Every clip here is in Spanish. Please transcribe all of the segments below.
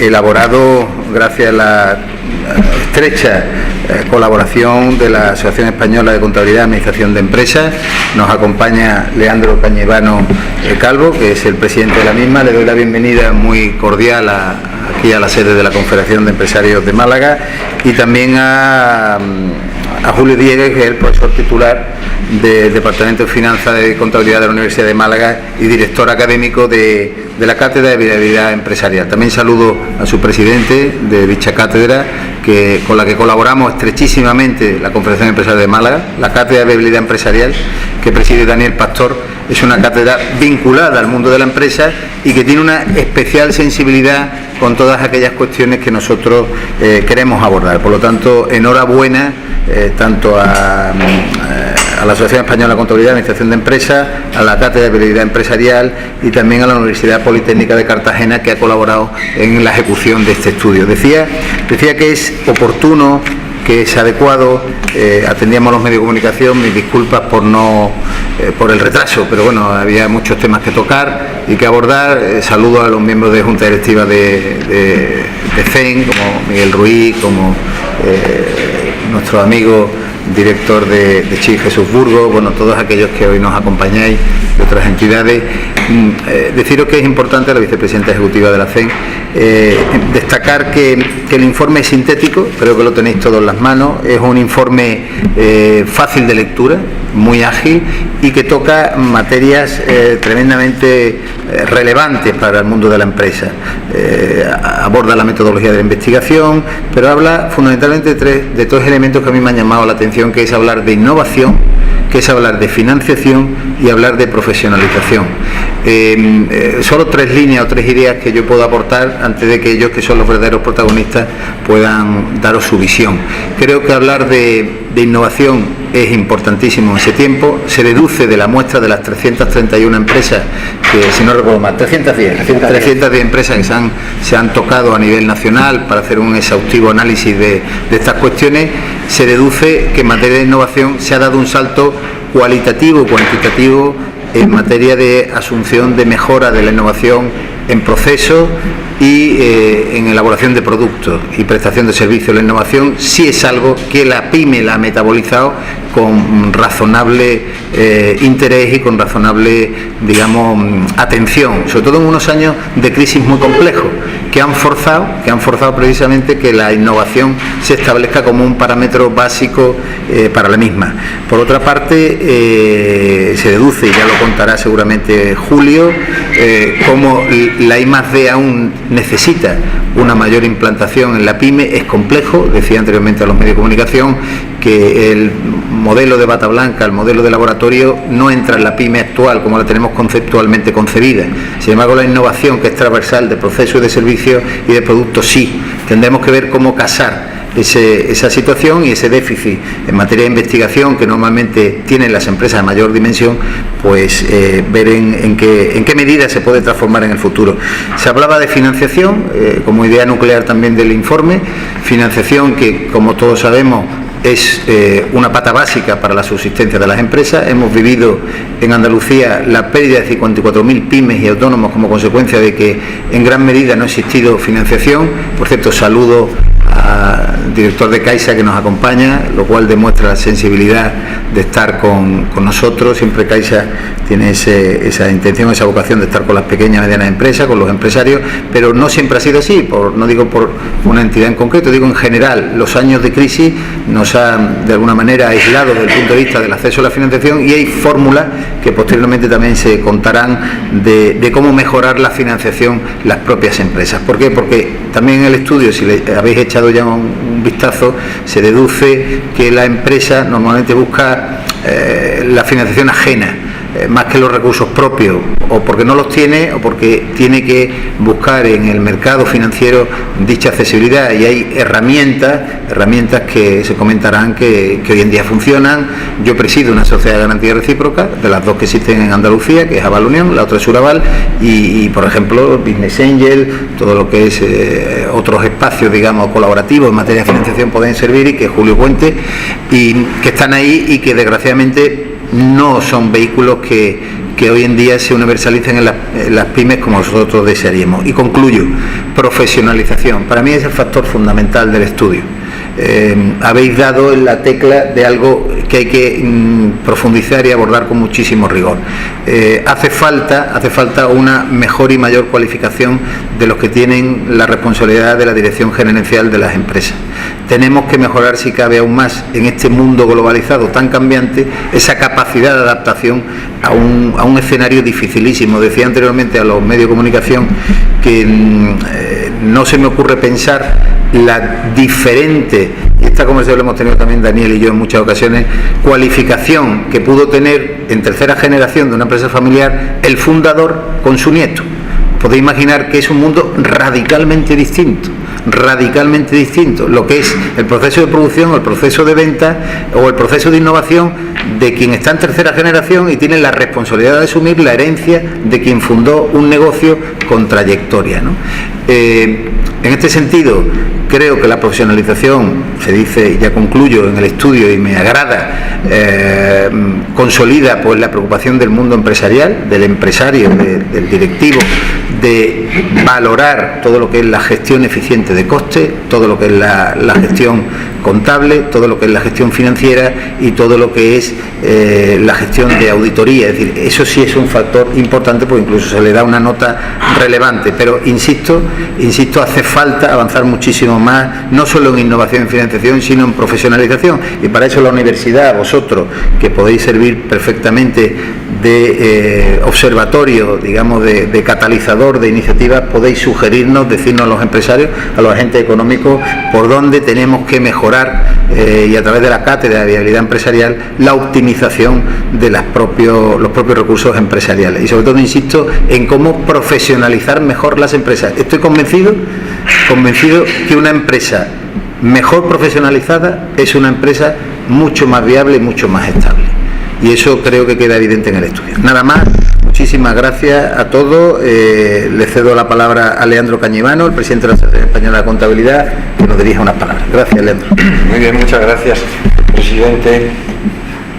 elaborado gracias a la estrecha colaboración de la Asociación Española de Contabilidad y Administración de Empresas. Nos acompaña Leandro Cañevano Calvo, que es el presidente de la misma. Le doy la bienvenida muy cordial aquí a la sede de la Confederación de Empresarios de Málaga, y también a Julio Diegues, que es el profesor titular del Departamento de Finanzas y Contabilidad de la Universidad de Málaga y director académico de la Cátedra de Viabilidad Empresarial. También saludo a su presidente de dicha cátedra, con la que colaboramos estrechísimamente la Confederación Empresarial de Málaga. La Cátedra de Viabilidad Empresarial, que preside Daniel Pastor, es una cátedra vinculada al mundo de la empresa y que tiene una especial sensibilidad con todas aquellas cuestiones que nosotros queremos abordar. Por lo tanto, enhorabuena tanto a la Asociación Española de Contabilidad y Administración de Empresas, a la Cátedra de Viabilidad Empresarial y también a la Universidad Politécnica de Cartagena, que ha colaborado en la ejecución de este estudio. Decía que es oportuno, que es adecuado. Atendíamos los medios de comunicación, mis disculpas por el retraso, pero bueno, había muchos temas que tocar y que abordar. Saludo a los miembros de Junta Directiva de CEN, como Miguel Ruiz, como nuestro amigo director de CHI, Jesús Burgos, bueno, todos aquellos que hoy nos acompañáis de otras entidades. Deciros que es importante, la vicepresidenta ejecutiva de la CEN, destacar que el informe es sintético, creo que lo tenéis todos en las manos. Es un informe fácil de lectura, muy ágil, y que toca materias tremendamente relevantes para el mundo de la empresa. Aborda la metodología de la investigación, pero habla fundamentalmente de tres elementos que a mí me han llamado la atención, que es hablar de innovación, que es hablar de financiación y hablar de profesionalización. Solo tres líneas o tres ideas que yo puedo aportar antes de que ellos, que son los verdaderos protagonistas, puedan daros su visión. Creo que hablar de innovación es importantísimo en ese tiempo. Se deduce de la muestra de las 331 empresas, que si no recuerdo mal, 310 empresas que se han tocado a nivel nacional para hacer un exhaustivo análisis de estas cuestiones. Se deduce que en materia de innovación se ha dado un salto cualitativo, cuantitativo, en materia de asunción de mejora de la innovación en procesos y en elaboración de productos y prestación de servicios. La innovación sí es algo que la PYME la ha metabolizado con razonable interés y con razonable, digamos, atención, sobre todo en unos años de crisis muy complejos, que han forzado precisamente que la innovación se establezca como un parámetro básico para la misma. Por otra parte, se deduce, y ya lo contará seguramente Julio, cómo la I+D aún necesita una mayor implantación en la PYME. Es complejo, decía anteriormente a los medios de comunicación, que el modelo de bata blanca, el modelo de laboratorio, no entra en la PYME actual como la tenemos conceptualmente concebida. Sin embargo, la innovación, que es transversal de procesos, de servicios y de productos, sí. Tendremos que ver cómo casar esa situación y ese déficit en materia de investigación que normalmente tienen las empresas de mayor dimensión, pues ver en qué medida se puede transformar en el futuro. Se hablaba de financiación como idea nuclear también del informe. Financiación que, como todos sabemos, es una pata básica para la subsistencia de las empresas. Hemos vivido en Andalucía la pérdida de 54.000 pymes y autónomos como consecuencia de que en gran medida no ha existido financiación. Por cierto, saludo al director de Caixa, que nos acompaña, lo cual demuestra la sensibilidad de estar con nosotros. Siempre Caixa tiene esa intención, esa vocación de estar con las pequeñas y medianas empresas, con los empresarios, pero no siempre ha sido así. No digo por una entidad en concreto, digo en general. Los años de crisis nos han de alguna manera aislado desde el punto de vista del acceso a la financiación, y hay fórmulas que posteriormente también se contarán de cómo mejorar la financiación las propias empresas. ¿Por qué? Porque también en el estudio, si le habéis echado ya un vistazo, se deduce que la empresa normalmente busca la financiación ajena, más que los recursos propios, o porque no los tiene o porque tiene que buscar en el mercado financiero dicha accesibilidad. Y hay herramientas que se comentarán que hoy en día funcionan. Yo presido una sociedad de garantía recíproca, de las dos que existen en Andalucía, que es Aval Unión, la otra es Suraval, y por ejemplo Business Angel, todo lo que es otros espacios, digamos, colaborativos en materia de financiación pueden servir, y que Julio cuente, y que están ahí y que desgraciadamente no son vehículos que que hoy en día se universalicen en las pymes como nosotros desearíamos. Y concluyo, profesionalización. Para mí es el factor fundamental del estudio. Habéis dado en la tecla de algo que hay que profundizar y abordar con muchísimo rigor. Hace falta una mejor y mayor cualificación de los que tienen la responsabilidad de la dirección gerencial de las empresas. Tenemos que mejorar, si cabe aún más, en este mundo globalizado tan cambiante, esa capacidad de adaptación a un escenario dificilísimo. Decía anteriormente a los medios de comunicación que no se me ocurre pensar la diferente, y esta conversación lo hemos tenido también Daniel y yo en muchas ocasiones, cualificación que pudo tener en tercera generación de una empresa familiar el fundador con su nieto. Podéis imaginar que es un mundo radicalmente distinto lo que es el proceso de producción, el proceso de venta o el proceso de innovación de quien está en tercera generación y tiene la responsabilidad de asumir la herencia de quien fundó un negocio con trayectoria, ¿no? En este sentido, creo que la profesionalización, se dice, y ya concluyo en el estudio y me agrada, consolida pues la preocupación del mundo empresarial, del empresario, del directivo, de valorar todo lo que es la gestión eficiente de costes, todo lo que es la gestión contable, todo lo que es la gestión financiera y todo lo que es la gestión de auditoría. Es decir, eso sí es un factor importante, porque incluso se le da una nota relevante, pero insisto, hace falta avanzar muchísimo más, no solo en innovación y financiación, sino en profesionalización, y para eso la universidad, vosotros, que podéis servir perfectamente de observatorio, digamos, de catalizador de iniciativas, podéis sugerirnos, decirnos a los empresarios, a los agentes económicos, por dónde tenemos que mejorar, y a través de la cátedra de viabilidad empresarial, la optimización de los propios recursos empresariales, y sobre todo insisto en cómo profesionalizar mejor las empresas. Estoy convencido que una empresa mejor profesionalizada es una empresa mucho más viable y mucho más estable, y eso creo que queda evidente en el estudio. Nada más, muchísimas gracias a todos. Le cedo la palabra a Leandro Cañivano, el presidente de la Asociación Española de Contabilidad, que nos dirija unas palabras. Gracias, Leandro. Muy bien, muchas gracias, presidente.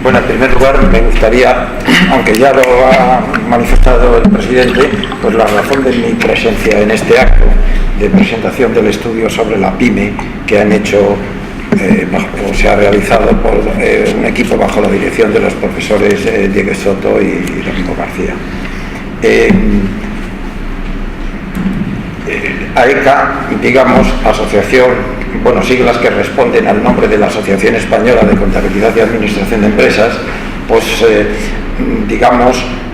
Bueno, en primer lugar me gustaría, aunque ya lo ha manifestado el presidente, pues la razón de mi presencia en este acto de presentación del estudio sobre la PYME que han hecho, se ha realizado por un equipo bajo la dirección de los profesores Diego Soto y Domingo García. AECA, digamos, asociación, siglas que responden al nombre de la Asociación Española de Contabilidad y Administración de Empresas, pues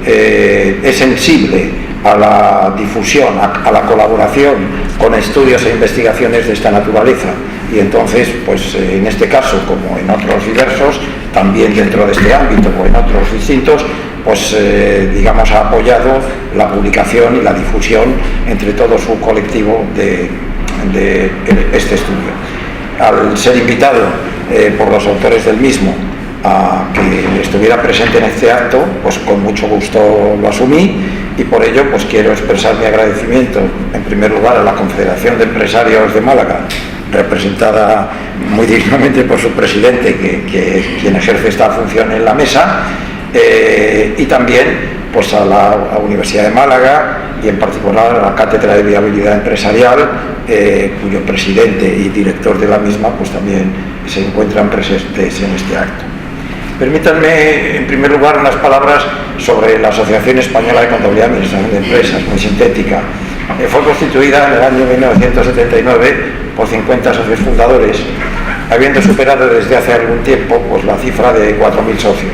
es sensible a la difusión, a la colaboración con estudios e investigaciones de esta naturaleza, y entonces, pues en este caso, como en otros diversos, también dentro de este ámbito o en otros distintos, pues ha apoyado la publicación y la difusión entre todo su colectivo de este estudio. Al ser invitado por los autores del mismo a que estuviera presente en este acto, pues con mucho gusto lo asumí, y por ello pues quiero expresar mi agradecimiento en primer lugar a la Confederación de Empresarios de Málaga, representada muy dignamente por su presidente, que es quien ejerce esta función en la mesa, y también pues a la Universidad de Málaga y en particular a la Cátedra de Viabilidad Empresarial, cuyo presidente y director de la misma pues también se encuentran presentes en este acto. Permítanme en primer lugar unas palabras sobre la Asociación Española de Contabilidad y Administración de Empresas, muy sintética. Fue constituida en el año 1979 por 50 socios fundadores, habiendo superado desde hace algún tiempo pues la cifra de 4.000 socios,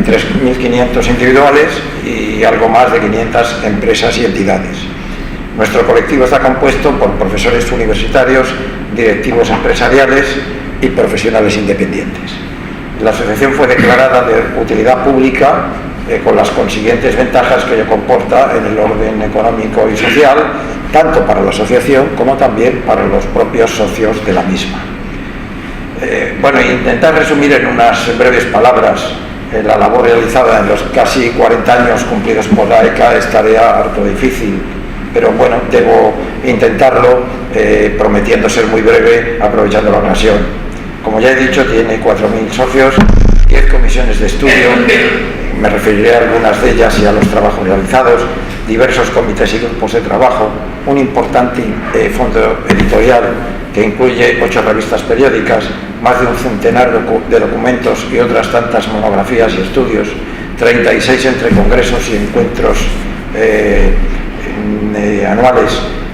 3.500 individuales y algo más de 500 empresas y entidades. Nuestro colectivo está compuesto por profesores universitarios, directivos empresariales y profesionales independientes. La asociación fue declarada de utilidad pública con las consiguientes ventajas que ello comporta en el orden económico y social, tanto para la asociación como también para los propios socios de la misma. Intentar resumir en unas breves palabras la labor realizada en los casi 40 años cumplidos por la AECA es tarea harto difícil, pero debo intentarlo, prometiendo ser muy breve, aprovechando la ocasión. Como ya he dicho, tiene 4.000 socios 10 comisiones de estudio, me referiré a algunas de ellas y a los trabajos realizados, diversos comités y grupos de trabajo, un importante fondo editorial que incluye 8 revistas periódicas, más de un centenar de documentos y otras tantas monografías y estudios, 36 entre congresos y encuentros anuales,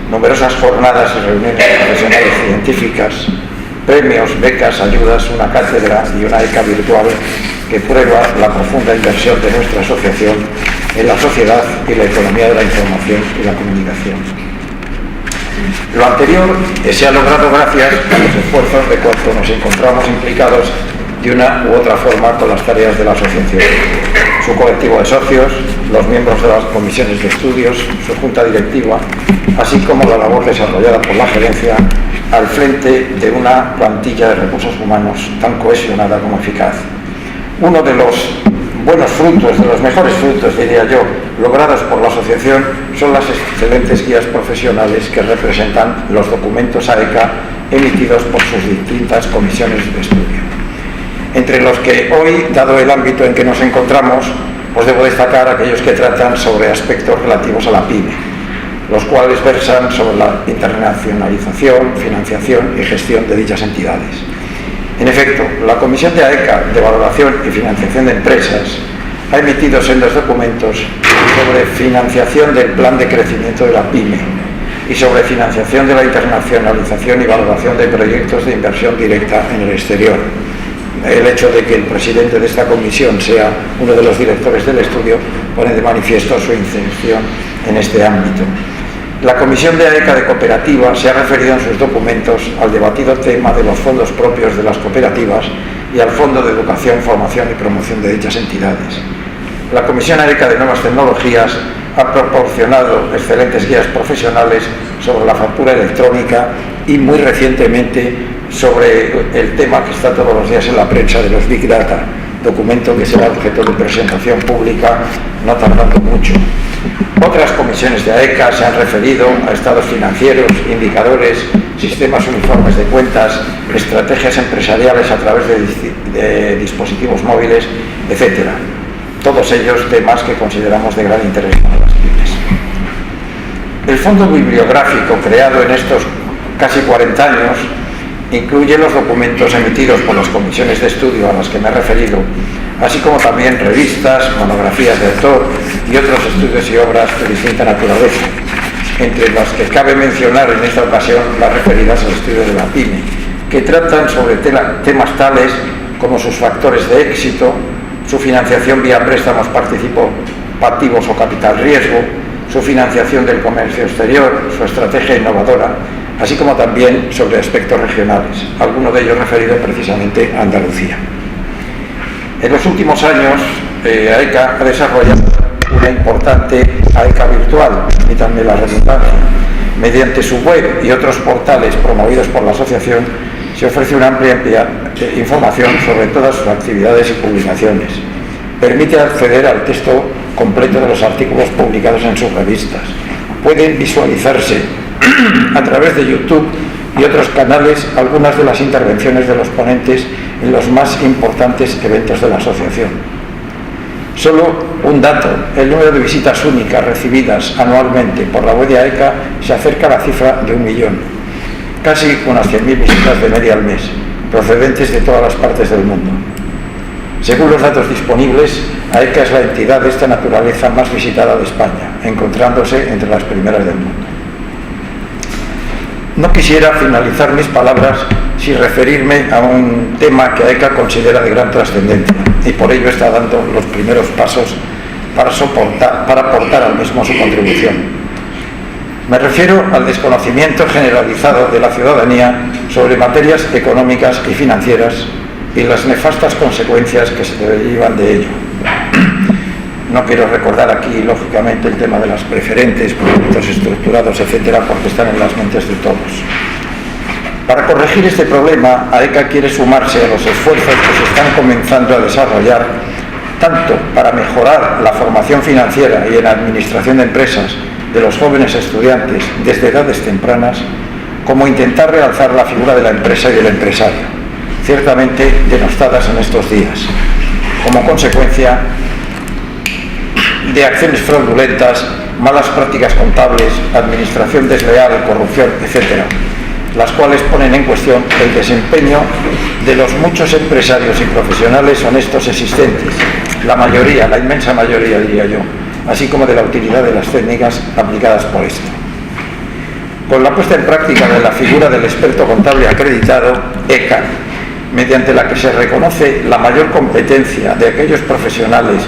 numerosas jornadas y reuniones profesionales científicas, premios, becas, ayudas, una cátedra y una ECA virtual que prueba la profunda inversión de nuestra asociación en la sociedad y la economía de la información y la comunicación. Lo anterior se ha logrado gracias a los esfuerzos de cuantos nos encontramos implicados de una u otra forma con las tareas de la asociación. Su colectivo de socios, los miembros de las comisiones de estudios, su junta directiva, así como la labor desarrollada por la gerencia al frente de una plantilla de recursos humanos tan cohesionada como eficaz. Uno de los buenos frutos, de los mejores frutos, diría yo, logrados por la asociación son las excelentes guías profesionales que representan los documentos AECA emitidos por sus distintas comisiones de estudio. Entre los que hoy, dado el ámbito en que nos encontramos, pues debo destacar aquellos que tratan sobre aspectos relativos a la PYME, los cuales versan sobre la internacionalización, financiación y gestión de dichas entidades. En efecto, la Comisión de AECA de Valoración y Financiación de Empresas ha emitido sendos documentos sobre financiación del plan de crecimiento de la PYME y sobre financiación de la internacionalización y valoración de proyectos de inversión directa en el exterior. El hecho de que el presidente de esta comisión sea uno de los directores del estudio pone de manifiesto su intención en este ámbito. La Comisión de AECA de Cooperativas se ha referido en sus documentos al debatido tema de los fondos propios de las cooperativas y al Fondo de Educación, Formación y Promoción de dichas entidades. La Comisión AECA de Nuevas Tecnologías ha proporcionado excelentes guías profesionales sobre la factura electrónica y muy recientemente sobre el tema que está todos los días en la prensa de los Big Data, documento que será objeto de presentación pública no tardando mucho. Otras comisiones de AECA se han referido a estados financieros, indicadores, sistemas uniformes de cuentas, estrategias empresariales a través de dispositivos móviles, etc. Todos ellos temas que consideramos de gran interés para las pymes. El fondo bibliográfico creado en estos casi 40 años incluye los documentos emitidos por las comisiones de estudio a las que me he referido, así como también revistas, monografías de autor y otros estudios y obras de distinta naturaleza, entre las que cabe mencionar en esta ocasión las referidas al estudio de la PYME, que tratan sobre temas tales como sus factores de éxito, su financiación vía préstamos participativos o capital riesgo, su financiación del comercio exterior, su estrategia innovadora, así como también sobre aspectos regionales, alguno de ellos referido precisamente a Andalucía. En los últimos años, AECA ha desarrollado una importante AECA virtual, y también la redundancia. Mediante su web y otros portales promovidos por la asociación, se ofrece una amplia información sobre todas sus actividades y publicaciones. Permite acceder al texto completo de los artículos publicados en sus revistas. Pueden visualizarse a través de YouTube y otros canales algunas de las intervenciones de los ponentes en los más importantes eventos de la asociación. Solo un dato: el número de visitas únicas recibidas anualmente por la web de AECA se acerca a la cifra de 1 millón, casi unas 100.000 visitas de media al mes, procedentes de todas las partes del mundo. Según los datos disponibles, AECA es la entidad de esta naturaleza más visitada de España, encontrándose entre las primeras del mundo. No quisiera finalizar mis palabras sin referirme a un tema que AECA considera de gran trascendencia y por ello está dando los primeros pasos para aportar al mismo su contribución. Me refiero al desconocimiento generalizado de la ciudadanía sobre materias económicas y financieras y las nefastas consecuencias que se derivan de ello. No quiero recordar aquí, lógicamente, el tema de las preferentes, productos estructurados, etcétera, porque están en las mentes de todos. Para corregir este problema, AECA quiere sumarse a los esfuerzos que se están comenzando a desarrollar, tanto para mejorar la formación financiera y en administración de empresas de los jóvenes estudiantes desde edades tempranas, como intentar realzar la figura de la empresa y del empresario, ciertamente denostadas en estos días. como consecuencia de acciones fraudulentas, malas prácticas contables, administración desleal, corrupción, etc., las cuales ponen en cuestión el desempeño de los muchos empresarios y profesionales honestos existentes, la mayoría, la inmensa mayoría diría yo, así como de la utilidad de las técnicas aplicadas por esto. Con la puesta en práctica de la figura del experto contable acreditado, ECA, mediante la que se reconoce la mayor competencia de aquellos profesionales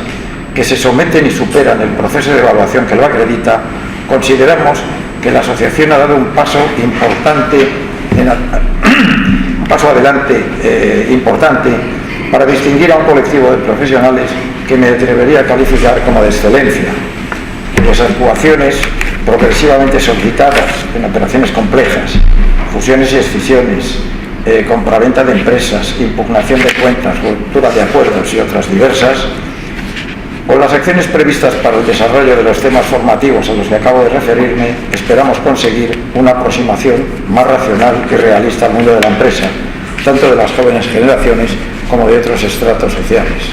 que se someten y superan el proceso de evaluación que lo acredita, consideramos que la asociación ha dado un paso importante, un paso adelante importante para distinguir a un colectivo de profesionales que me atrevería a calificar como de excelencia, pues actuaciones progresivamente solicitadas en operaciones complejas, fusiones y escisiones, compraventa de empresas, impugnación de cuentas, ruptura de acuerdos y otras diversas, con las acciones previstas para el desarrollo de los temas formativos a los que acabo de referirme, esperamos conseguir una aproximación más racional y realista al mundo de la empresa, tanto de las jóvenes generaciones como de otros estratos sociales.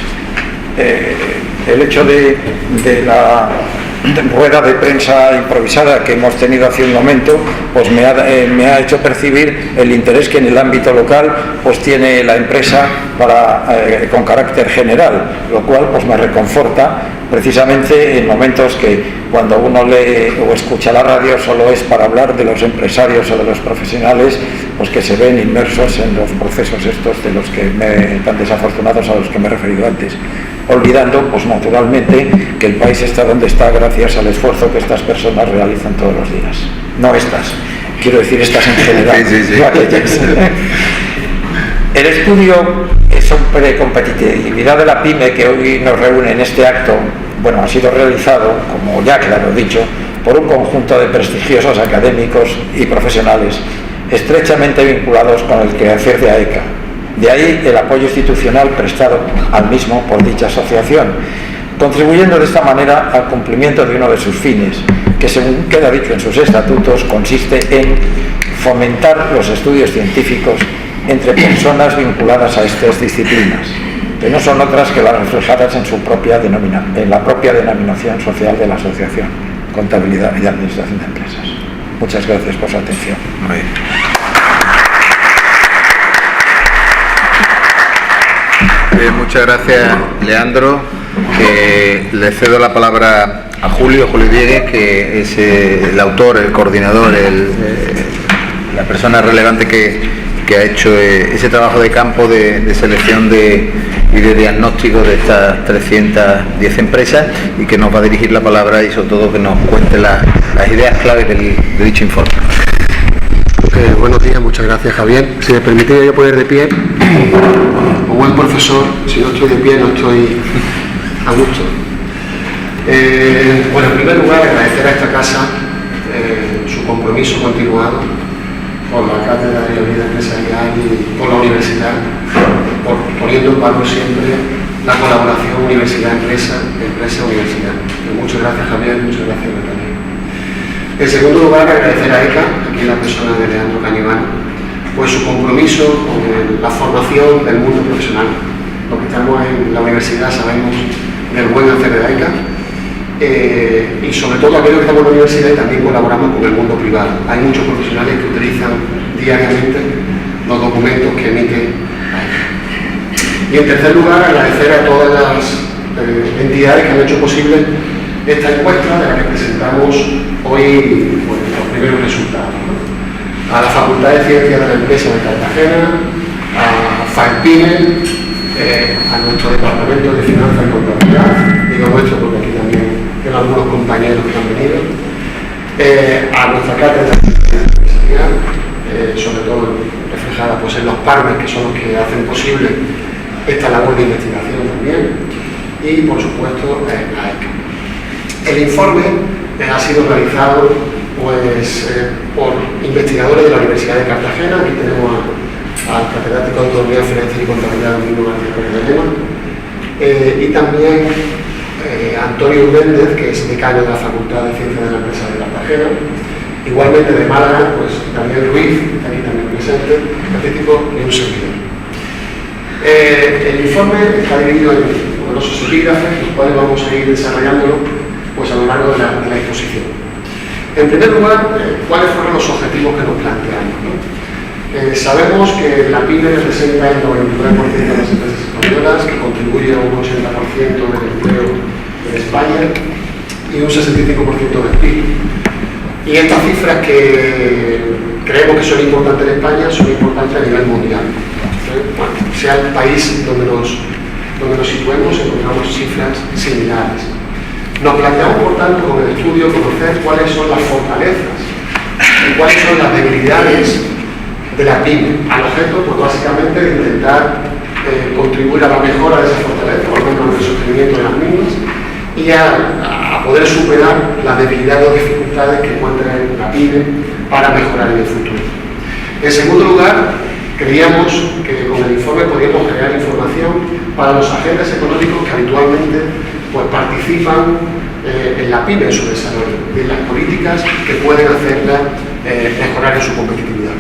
El hecho de la rueda de prensa improvisada que hemos tenido hace un momento, pues me ha hecho percibir el interés que en el ámbito local pues tiene la empresa con carácter general, lo cual pues me reconforta precisamente en momentos que cuando uno lee o escucha la radio solo es para hablar de los empresarios o de los profesionales pues que se ven inmersos en los procesos estos de los que tan desafortunados a los que me he referido antes, olvidando pues naturalmente que el país está donde está gracias al esfuerzo que estas personas realizan todos los días. No estas, quiero decir estas en general. Sí. No aquellas. El estudio sobre competitividad de la PYME que hoy nos reúne en este acto, bueno, ha sido realizado, como ya claro he dicho, por un conjunto de prestigiosos académicos y profesionales estrechamente vinculados con el quehacer de AECA. De ahí el apoyo institucional prestado al mismo por dicha asociación, contribuyendo de esta manera al cumplimiento de uno de sus fines, que según queda dicho en sus estatutos, consiste en fomentar los estudios científicos entre personas vinculadas a estas disciplinas, que no son otras que las reflejadas en la propia denominación social de la asociación, Contabilidad y Administración de Empresas. Muchas gracias por su atención. Muy bien. Muchas gracias, Leandro. Le cedo la palabra a Julio Diegues, que es el autor, el coordinador, la persona relevante que ha hecho ese trabajo de campo de selección y de diagnóstico de estas 310 empresas, y que nos va a dirigir la palabra y sobre todo que nos cuente las ideas claves de dicho informe. Buenos días, muchas gracias, Javier. Si me permite yo poner de pie, como buen profesor, si no estoy de pie no estoy a gusto. Bueno, en primer lugar agradecer a esta casa su compromiso continuado con la Cátedra de Vida Empresarial y con la universidad, poniendo en valor siempre la colaboración universidad-empresa, empresa-universidad. Muchas gracias, Javier, muchas gracias, Natalia. En segundo lugar, agradecer a ECA, aquí en la persona de Leandro Cañivano, pues su compromiso con la formación del mundo profesional. Los que estamos en la universidad sabemos del buen hacer de la ECA, y sobre todo aquellos que estamos en la universidad y también colaboramos con el mundo privado. Hay muchos profesionales que utilizan diariamente los documentos que emite la ECA. Y en tercer lugar, agradecer a todas las entidades que han hecho posible esta encuesta de la que presentamos hoy los primeros resultados, ¿no? A la Facultad de Ciencias de la Empresa de Cartagena, a FAEPIME, a nuestro Departamento de Finanzas y Contabilidad, digo nuestro porque aquí también tengo algunos compañeros que han venido, a nuestra Cátedra de Empresarial, sobre todo reflejada pues, en los partners que son los que hacen posible esta labor de investigación también, y por supuesto a ECA. El informe ha sido realizado pues, por investigadores de la Universidad de Cartagena. Aquí tenemos al catedrático de Autonomía Financiera y Contabilidad Domingo García Pérez de Lema, y también Antonio Méndez, que es decano de la Facultad de Ciencias de la Empresa de Cartagena. Igualmente de Málaga, pues Daniel Ruiz, que está aquí también presente, catedrático y un servidor. El informe está dividido en numerosos epígrafes, los cuales vamos a ir desarrollándolo pues, a lo largo de la exposición. En primer lugar, ¿cuáles fueron los objetivos que nos planteamos, ¿no? Sabemos que la PYME representa el 99% de las empresas españolas, que contribuye a un 80% del empleo en España y un 65% del PIB. Y estas cifras que creemos que son importantes en España son importantes a nivel mundial. Bueno, sea el país donde nos situemos, encontramos cifras similares. Nos planteamos, por tanto, con el estudio, conocer cuáles son las fortalezas y cuáles son las debilidades de la PYME, al objeto, pues básicamente, de intentar contribuir a la mejora de esas fortalezas, por lo menos en el sostenimiento de las mismas, y a poder superar las debilidades o dificultades que encuentra la PYME para mejorar en el futuro. En segundo lugar, creíamos que con el informe podíamos generar información para los agentes económicos que habitualmente pues, participan en la PYME, en su desarrollo, en las políticas que pueden hacerla mejorar en su competitividad.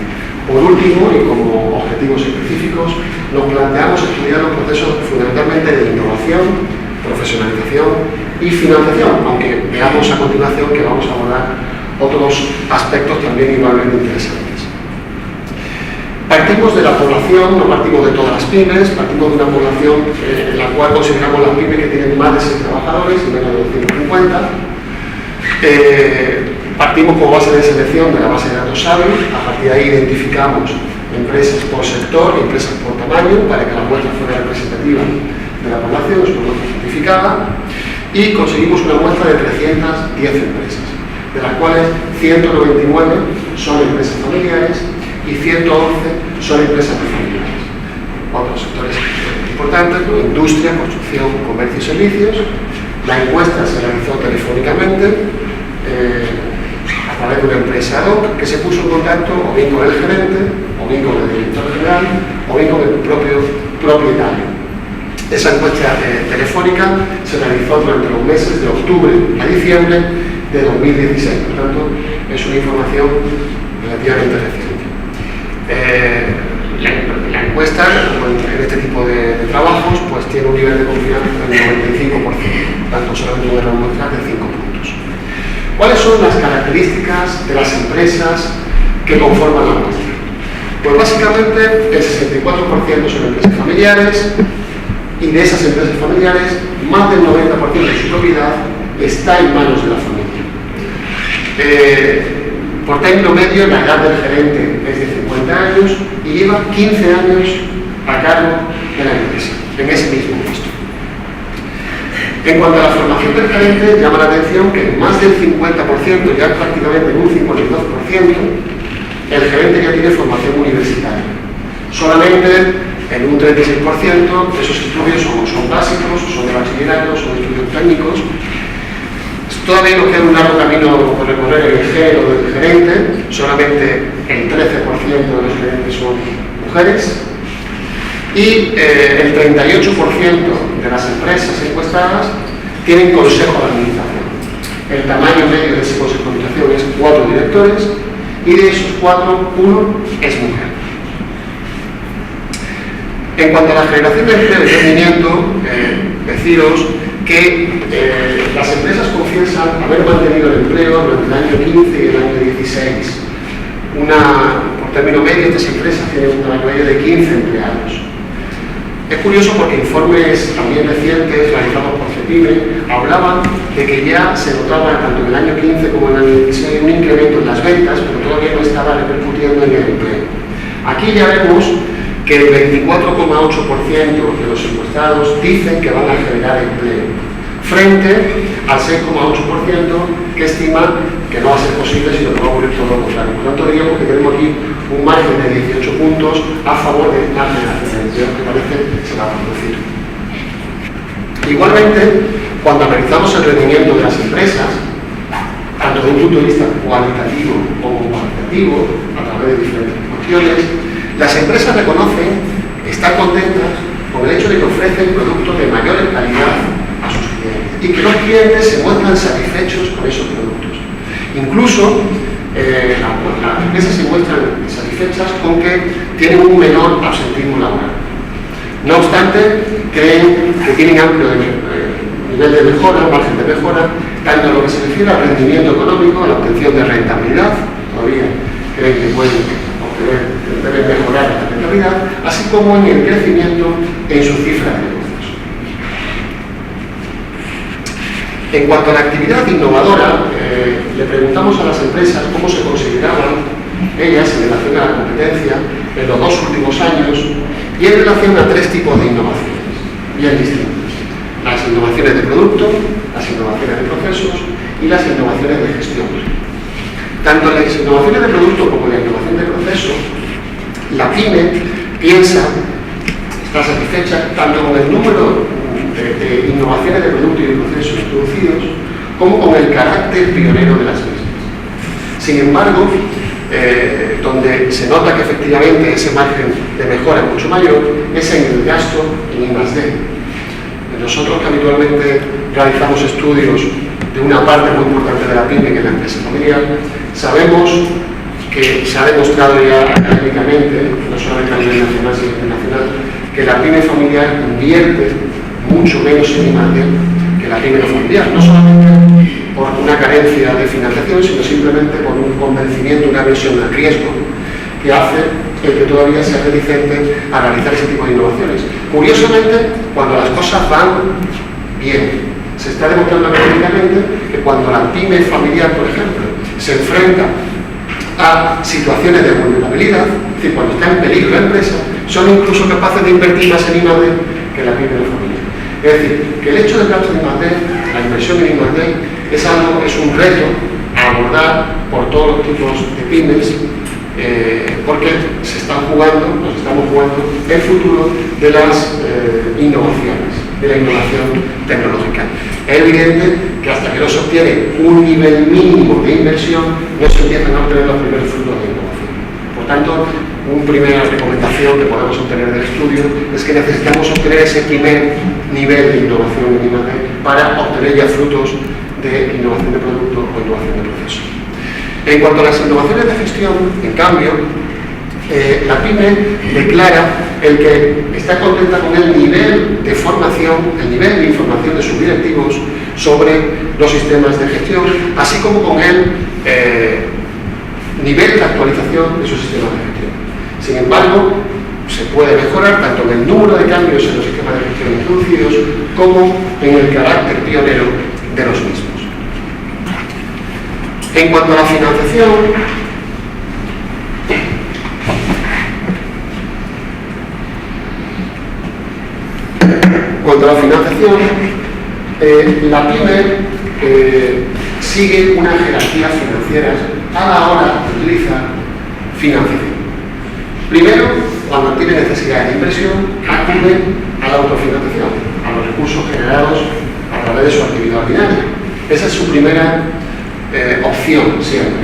Por último, y como objetivos específicos, nos planteamos estudiar los procesos fundamentalmente de innovación, profesionalización y financiación, aunque veamos a continuación que vamos a abordar otros aspectos también igualmente interesantes. Partimos de la población, no partimos de todas las pymes, partimos de una población en la cual consideramos las pymes que tienen más de 6 trabajadores y menos de 250. Partimos como base de selección de la base de datos SABI, a partir de ahí identificamos empresas por sector y empresas por tamaño para que la muestra fuera representativa de la población, es una muestra certificada, y conseguimos una muestra de 310 empresas, de las cuales 199 son empresas familiares y 111 son empresas no familiares. Otros sectores importantes, ¿no? Industria, construcción, comercio y servicios. La encuesta se realizó telefónicamente a través de una empresa ad hoc que se puso en contacto o bien con el gerente, o bien con el director general, o bien con el propio propietario. Esa encuesta telefónica se realizó durante los meses de octubre a diciembre de 2016, por tanto es una información relativamente reciente. La encuesta, como en este tipo de trabajos, pues tiene un nivel de confianza del 95%, tanto solamente una muestra de 5 puntos. ¿Cuáles son las características de las empresas que conforman la muestra? Pues básicamente el 64% son empresas familiares y de esas empresas familiares más del 90% de su propiedad está en manos de la familia. Por término medio, la edad del gerente es de 50 años y lleva 15 años a cargo de la empresa, en ese mismo puesto. En cuanto a la formación del gerente, llama la atención que en más del 50%, ya prácticamente en un 52%, el gerente ya tiene formación universitaria. Solamente en un 36% esos estudios son básicos, son de bachillerato, son de estudios técnicos. Todavía nos queda un largo camino por recorrer en el género del gerente, solamente el 13% de los gerentes son mujeres y el 38% de las empresas encuestadas tienen consejo de administración. El tamaño medio de ese consejo de administración es 4 directores y de esos 4, 1 es mujer. En cuanto a la generación de empleo y rendimiento, deciros que las empresas confiesan haber mantenido el empleo durante el año 15 y el año 16. Por término medio, estas empresas tienen un tamaño medio de 15 empleados. Es curioso porque informes también recientes realizados por CEPIME hablaban de que ya se notaba tanto en el año 15 como en el año 16 un incremento en las ventas, pero todavía no estaba repercutiendo en el empleo. Aquí ya vemos que el 24,8% de los encuestados dicen que van a generar empleo, frente al 6,8% que estima que no va a ser posible, sino que va a ocurrir todo lo contrario. Por tanto, diríamos que tenemos aquí un margen de 18 puntos a favor de la generación de empleo que parece que se va a producir. Igualmente, cuando analizamos el rendimiento de las empresas, tanto desde un punto de vista cualitativo como cuantitativo, a través de diferentes cuestiones, las empresas reconocen, están contentas con el hecho de que ofrecen productos de mayor calidad a sus clientes y que los clientes se muestran satisfechos con esos productos. Incluso las empresas se muestran satisfechas con que tienen un menor absentismo laboral. No obstante, creen que tienen amplio nivel de mejora, margen de mejora, tanto en lo que se refiere al rendimiento económico, a la obtención de rentabilidad, todavía creen que deben mejorar la rentabilidad, así como en el crecimiento en su cifra de negocios. En cuanto a la actividad innovadora, le preguntamos a las empresas cómo se consideraban ellas en relación a la competencia en los 2 últimos años y en relación a 3 tipos de innovaciones bien distintas: las innovaciones de producto, las innovaciones de procesos y las innovaciones de gestión. Tanto en las innovaciones de producto como en la innovación de proceso, la PYME piensa, está satisfecha tanto con el número de innovaciones de producto y de procesos introducidos como con el carácter pionero de las mismas. Sin embargo, donde se nota que efectivamente ese margen de mejora es mucho mayor es en el gasto en I+D. Nosotros que habitualmente realizamos estudios de una parte muy importante de la PYME, que es la empresa familiar, sabemos que se ha demostrado ya académicamente, no solamente a nivel nacional sino internacional, que la PYME familiar invierte mucho menos en I+D que la PYME no familiar, no solamente por una carencia de financiación, sino simplemente por un convencimiento, una versión del riesgo que hace el que todavía sea reticente a realizar ese tipo de innovaciones. Curiosamente, cuando las cosas van bien, se está demostrando académicamente que cuando la PYME familiar, por ejemplo, se enfrenta a situaciones de vulnerabilidad, es decir, cuando está en peligro la empresa, son incluso capaces de invertir más en I+D que la PYME no familiar. Es decir, que el hecho del gasto en I+D, la inversión en I+D, es un reto a abordar por todos los tipos de pymes, porque nos estamos jugando el futuro de las innovaciones, de la innovación tecnológica. Es evidente que hasta que no se obtiene un nivel mínimo de inversión, no se empiezan a obtener los primeros frutos de innovación. Por tanto, una primera recomendación que podemos obtener del estudio es que necesitamos obtener ese primer nivel de innovación en I+D para obtener ya frutos de innovación de producto o innovación de proceso. En cuanto a las innovaciones de gestión, en cambio, la PYME declara el que está contenta con el nivel de formación, el nivel de información de sus directivos sobre los sistemas de gestión, así como con el nivel de actualización de sus sistemas de gestión. Sin embargo, se puede mejorar tanto en el número de cambios en los sistemas de gestión introducidos como en el carácter pionero de los mismos. En cuanto a la financiación, la PYME sigue una jerarquía financiera a la hora de utilizar financiación. Primero, cuando tiene necesidad de inversión, acude a la autofinanciación, a los recursos generados a través de su actividad ordinaria. Esa es su primera opción siempre.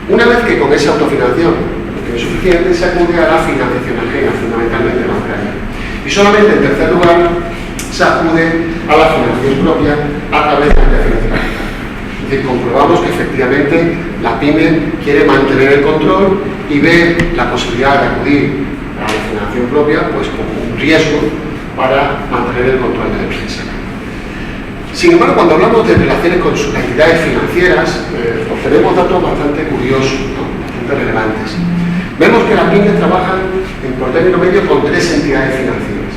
Una vez que con esa autofinanciación no tiene suficiente, se acude a la financiación ajena, fundamentalmente bancaria. Y solamente en tercer lugar, se acude a la financiación propia a través de la financiación capital. Es decir, comprobamos que efectivamente la PYME quiere mantener el control y ve la posibilidad de acudir a la financiación propia pues como un riesgo para mantener el control de la empresa. Sin embargo, cuando hablamos de relaciones con sus entidades financieras, obtenemos datos bastante curiosos, ¿no? Bastante relevantes. Vemos que las PYME trabajan por término medio con 3 entidades financieras.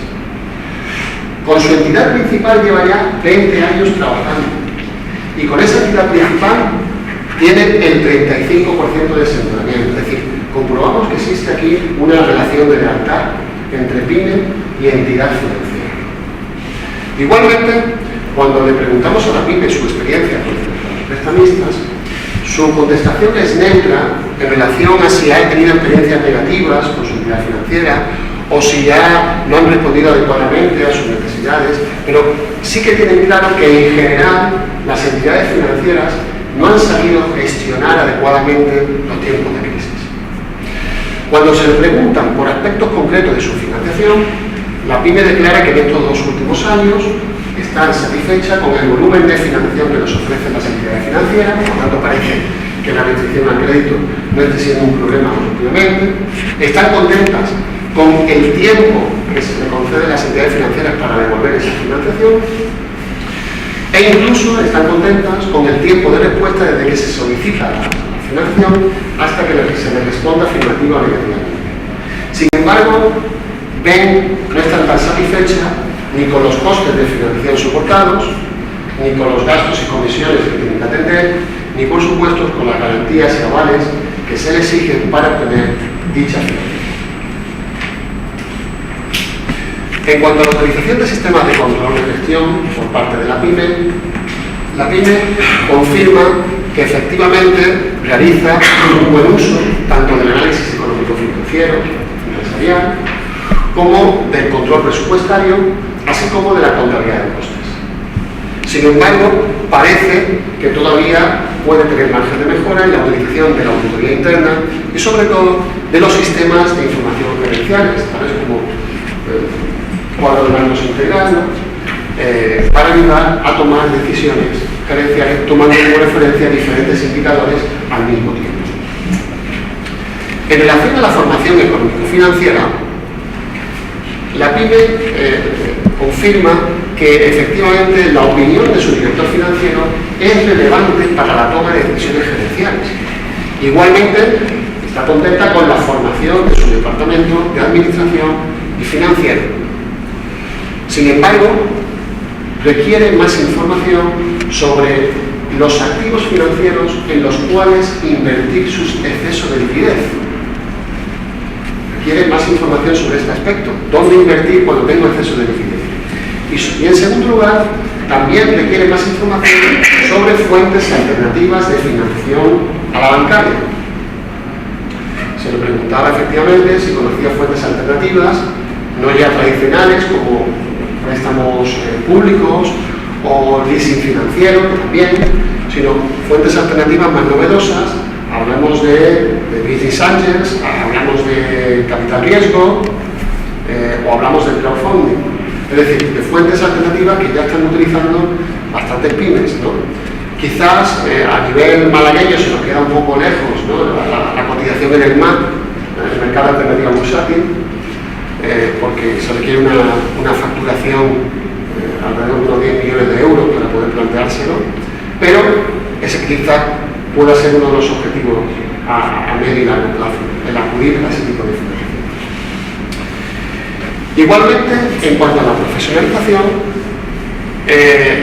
Con su entidad principal lleva ya 20 años trabajando. Y con esa entidad principal tiene el 35% de aseguramiento. Es decir, comprobamos que existe aquí una relación de lealtad entre PYME y entidad financiera. Igualmente, cuando le preguntamos a la PYME su experiencia con los prestamistas, su contestación es neutra en relación a si ha tenido experiencias negativas con su entidad financiera o si ya no han respondido adecuadamente a sus necesidades, pero sí que tienen claro que en general las entidades financieras no han sabido gestionar adecuadamente los tiempos de crisis. Cuando se le preguntan por aspectos concretos de su financiación, la PYME declara que en estos 2 últimos años están satisfechas con el volumen de financiación que les ofrecen las entidades financieras, por lo tanto parece que la restricción al crédito no esté siendo un problema últimamente. Están contentas con el tiempo que se le concede a las entidades financieras para devolver esa financiación, e incluso están contentas con el tiempo de respuesta desde que se solicita la financiación hasta que se le responda afirmativa o negativamente. Sin embargo, no están tan satisfechas ni con los costes de financiación soportados, ni con los gastos y comisiones que tienen que atender, ni por supuesto con las garantías y avales que se le exigen para obtener dicha financiación. En cuanto a la utilización de sistemas de control de gestión por parte de la PYME confirma que efectivamente realiza un buen uso tanto del análisis económico-financiero, empresarial, como del control presupuestario, así como de la contabilidad de costes. Sin embargo, parece que todavía puede tener margen de mejora en la utilización de la auditoría interna y sobre todo de los sistemas de información gerenciales, tales como cuadro de mandos integral, para ayudar a tomar decisiones gerenciales tomando como referencia diferentes indicadores al mismo tiempo. En relación a la formación económico-financiera, la PYME confirma que efectivamente la opinión de su director financiero es relevante para la toma de decisiones gerenciales. Igualmente, está contenta con la formación de su departamento de administración y financiero. Sin embargo, requiere más información sobre los activos financieros en los cuales invertir sus excesos de liquidez. Requiere más información sobre este aspecto, dónde invertir cuando tengo exceso de liquidez. Y en segundo lugar, también requiere más información sobre fuentes alternativas de financiación a la bancaria. Se le preguntaba efectivamente si conocía fuentes alternativas, no ya tradicionales como préstamos públicos o leasing financiero, también, sino fuentes alternativas más novedosas. Hablamos de business angels, hablamos de capital riesgo o hablamos del crowdfunding. Es decir, de fuentes alternativas que ya están utilizando bastantes pymes, ¿no? Quizás a nivel malagueño se nos queda un poco lejos, ¿no? la cotización en el MAT, el mercado alternativo bursátil, porque se requiere una facturación alrededor de unos 10 millones de euros para poder planteárselo, pero ese quizás pueda ser uno de los objetivos a medio y largo plazo, el acudir a ese tipo de financiación. Igualmente, en cuanto a la profesionalización,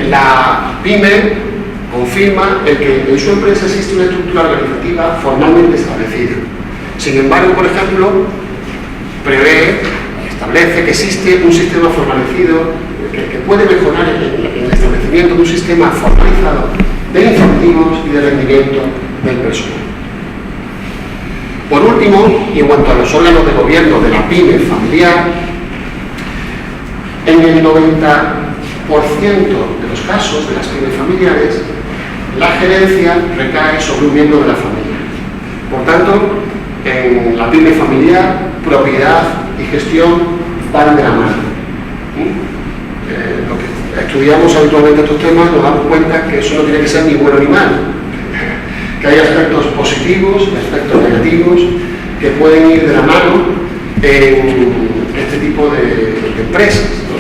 la PYME confirma que en su empresa existe una estructura organizativa formalmente establecida. Sin embargo, por ejemplo, establece que existe un sistema formalizado que puede mejorar el establecimiento de un sistema formalizado de incentivos y de rendimiento del personal. Por último, y en cuanto a los órganos de gobierno de la PYME familiar, en el 90% de los casos de las pymes familiares, la gerencia recae sobre un miembro de la familia. Por tanto, en la pyme familiar, propiedad y gestión van de la mano. Lo que estudiamos habitualmente estos temas nos damos cuenta que eso no tiene que ser ni bueno ni malo, que hay aspectos positivos y aspectos negativos que pueden ir de la mano en este tipo de empresas, ¿no?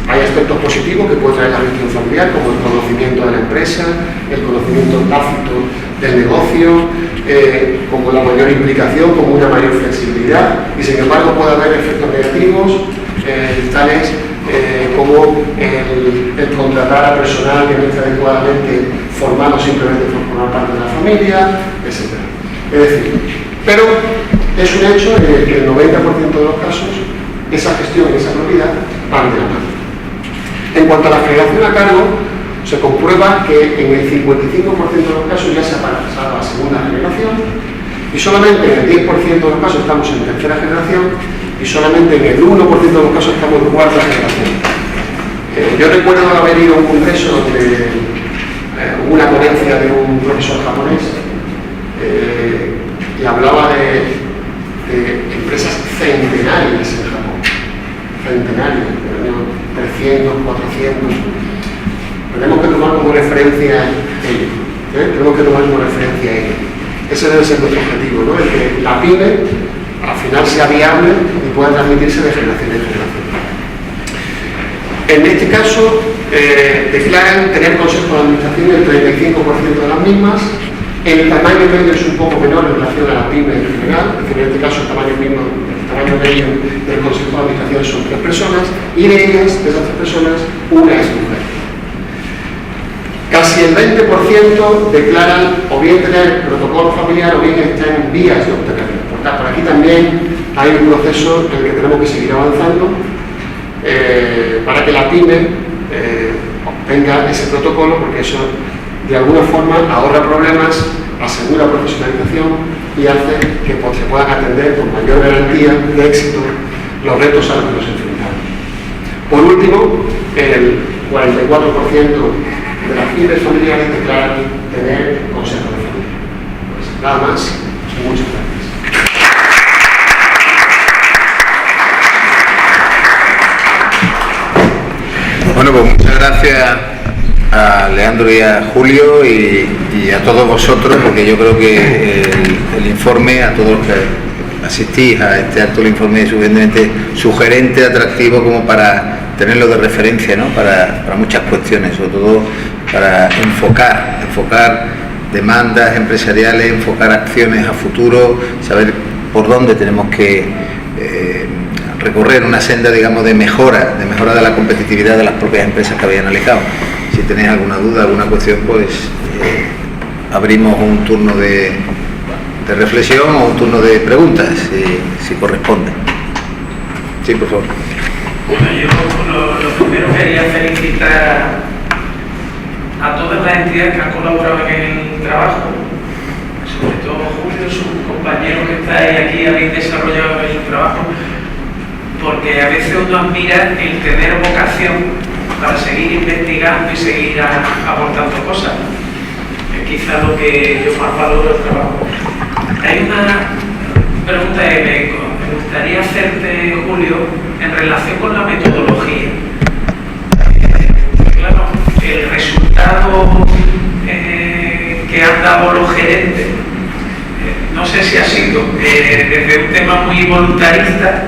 Hay aspectos positivos que puede traer la gestión familiar, como el conocimiento de la empresa, el conocimiento tácito del negocio, como la mayor implicación, como una mayor flexibilidad, y sin embargo puede haber efectos negativos, tales como el contratar a personal que no esté adecuadamente formado simplemente por formar parte de la familia, etc. Es decir, pero es un hecho en el que el 90% de los casos esa gestión y esa propiedad van de la mano. En cuanto a la generación a cargo, se comprueba que en el 55% de los casos ya se ha pasado a la segunda generación y solamente en el 10% de los casos estamos en tercera generación y solamente en el 1% de los casos estamos en cuarta generación. Yo recuerdo haber ido a un congreso donde hubo una ponencia de un profesor japonés y hablaba de empresas centenarias en Japón, centenarias, del año 300, 400. Tenemos que tomar como referencia ello, tenemos que tomar como referencia ello. Ese debe ser nuestro objetivo, ¿no? El que la PYME al final sea viable y pueda transmitirse de generación en generación. En este caso, declaran tener consejo de administración el 35% de las mismas. El tamaño medio es un poco menor en relación a la pyme en general, es decir, en este caso el tamaño medio del consejo de administración son 3 personas, y de esas 3 personas, una es mujer. Casi el 20% declaran o bien tener protocolo familiar o bien están en vías de obtenerlo. Por aquí también hay un proceso en el que tenemos que seguir avanzando para que la pyme obtenga ese protocolo, porque eso de alguna forma ahorra problemas, asegura profesionalización y hace que se puedan atender con mayor garantía de éxito los retos a los que nos enfrentamos. Por último, el 44% de las pymes familiares declaran tener consejo de familia. Pues nada más, muchas gracias. Bueno, pues muchas gracias a Leandro y a Julio y a todos vosotros, porque yo creo que el informe, a todos los que asistís a este acto, el informe es suficientemente sugerente, atractivo como para tenerlo de referencia, ¿no? para muchas cuestiones, sobre todo para enfocar demandas empresariales, enfocar acciones a futuro, saber por dónde tenemos que recorrer una senda, digamos, de mejora de la competitividad de las propias empresas que habéis analizado. Si tenéis alguna duda, alguna cuestión, pues abrimos un turno de reflexión o un turno de preguntas, si corresponde. Sí, por favor. Bueno, yo lo primero quería felicitar a todas las entidades que han colaborado en el trabajo, sobre todo Julio, sus compañeros que estáis aquí, habéis desarrollado el trabajo, porque a veces uno admira el tener vocación para seguir investigando y seguir aportando cosas. Es quizá lo que yo más valoro del trabajo. Hay una pregunta que me gustaría hacerte, Julio, en relación con la metodología. Claro, el resultado que han dado los gerentes, no sé si ha sido desde un tema muy voluntarista,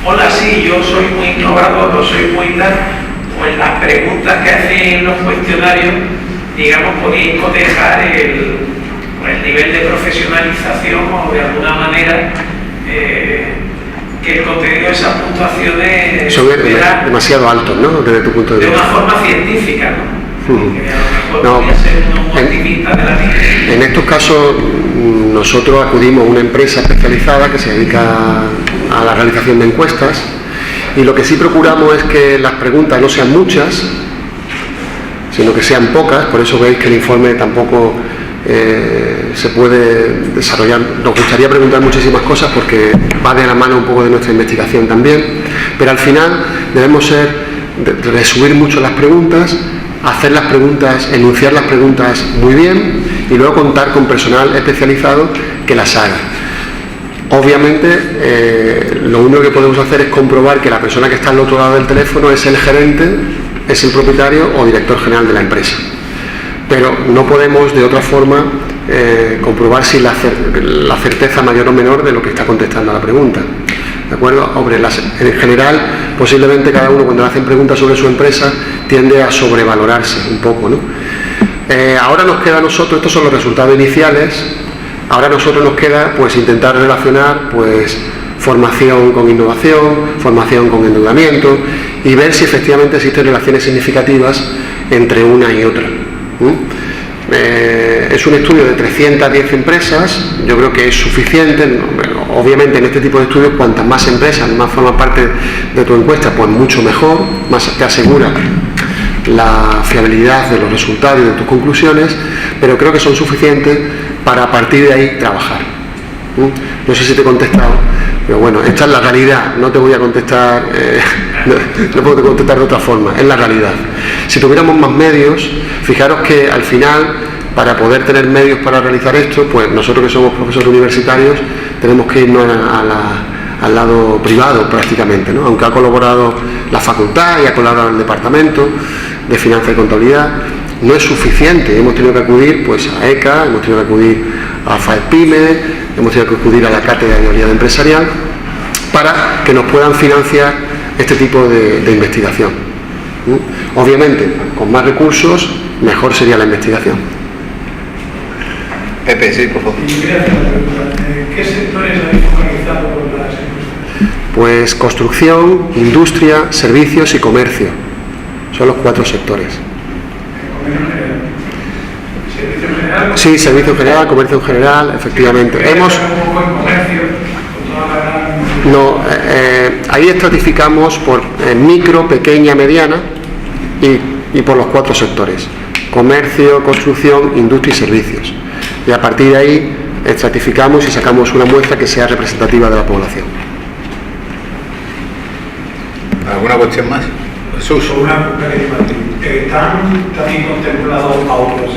hola, sí, yo soy muy innovador o soy muy tal, o en las preguntas que hacen los cuestionarios, digamos, podéis cotejar el nivel de profesionalización o de alguna manera que el contenido de esas puntuaciones son demasiado altos, ¿no? Desde tu punto de vista. De una forma científica, ¿no? Que a lo mejor podría ser un optimista de la vida. En estos casos nosotros acudimos a una empresa especializada que se dedica a la realización de encuestas, y lo que sí procuramos es que las preguntas no sean muchas, sino que sean pocas. Por eso veis que el informe tampoco se puede desarrollar. Nos gustaría preguntar muchísimas cosas porque va de la mano un poco de nuestra investigación también, pero al final debemos resumir mucho las preguntas, hacer las preguntas, enunciar las preguntas muy bien y luego contar con personal especializado que las haga. Obviamente lo único que podemos hacer es comprobar que la persona que está al otro lado del teléfono es el gerente, es el propietario o director general de la empresa, pero no podemos de otra forma comprobar si la certeza mayor o menor de lo que está contestando a la pregunta. ¿De acuerdo? Hombre, en general, posiblemente cada uno cuando le hacen preguntas sobre su empresa tiende a sobrevalorarse un poco, ¿no? Ahora nos queda a nosotros, estos son los resultados iniciales, ahora a nosotros nos queda pues intentar relacionar pues formación con innovación, formación con endeudamiento y ver si efectivamente existen relaciones significativas entre una y otra. Es un estudio de 310 empresas, yo creo que es suficiente. Obviamente en este tipo de estudios cuantas más empresas, más forman parte de tu encuesta, pues mucho mejor, más te asegura la fiabilidad de los resultados y de tus conclusiones, pero creo que son suficientes para a partir de ahí trabajar. No sé si te he contestado, pero bueno, esta es la realidad, no te voy a contestar, no puedo contestar de otra forma, es la realidad. Si tuviéramos más medios, fijaros que al final, para poder tener medios para realizar esto, pues nosotros que somos profesores universitarios tenemos que irnos al lado privado prácticamente, ¿no? Aunque ha colaborado la facultad y ha colaborado el departamento de finanzas y contabilidad, no es suficiente. Hemos tenido que acudir pues a ECA, hemos tenido que acudir a FAEPYME, hemos tenido que acudir a la Cátedra de Viabilidad Empresarial para que nos puedan financiar este tipo de investigación. Obviamente, con más recursos, mejor sería la investigación. Pepe, sí, por favor. Y quería hacer una pregunta. ¿Qué sectores habéis focalizado con las encuestas? Pues construcción, industria, servicios y comercio. Son los 4 sectores. ¿Comercio general? ¿Servicio general? Sí, servicio general, comercio en general, efectivamente. Un buen comercio, con toda la gran... No, ahí estratificamos por micro, pequeña, mediana y por los 4 sectores: comercio, construcción, industria y servicios. Y a partir de ahí estratificamos y sacamos una muestra que sea representativa de la población. ¿Alguna cuestión más? Jesús. Una pequeña parte. ¿Están también contemplados autónomos?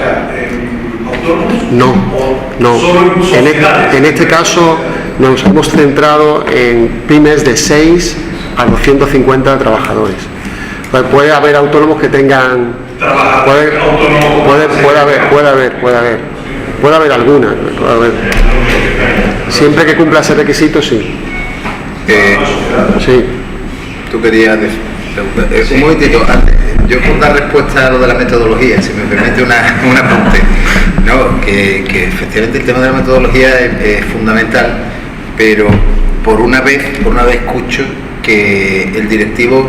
No, ¿O no. solo sociedades? En este caso nos hemos centrado en pymes de 6 a 250 trabajadores. Pues puede haber autónomos que tengan... Puede haber alguna. Siempre que cumpla ese requisito, sí. Sí. Tú querías decir... Un momentito, antes, yo por dar respuesta a lo de la metodología, si me permite un apunte, ¿no? Que efectivamente el tema de la metodología es fundamental, pero por una vez escucho que el directivo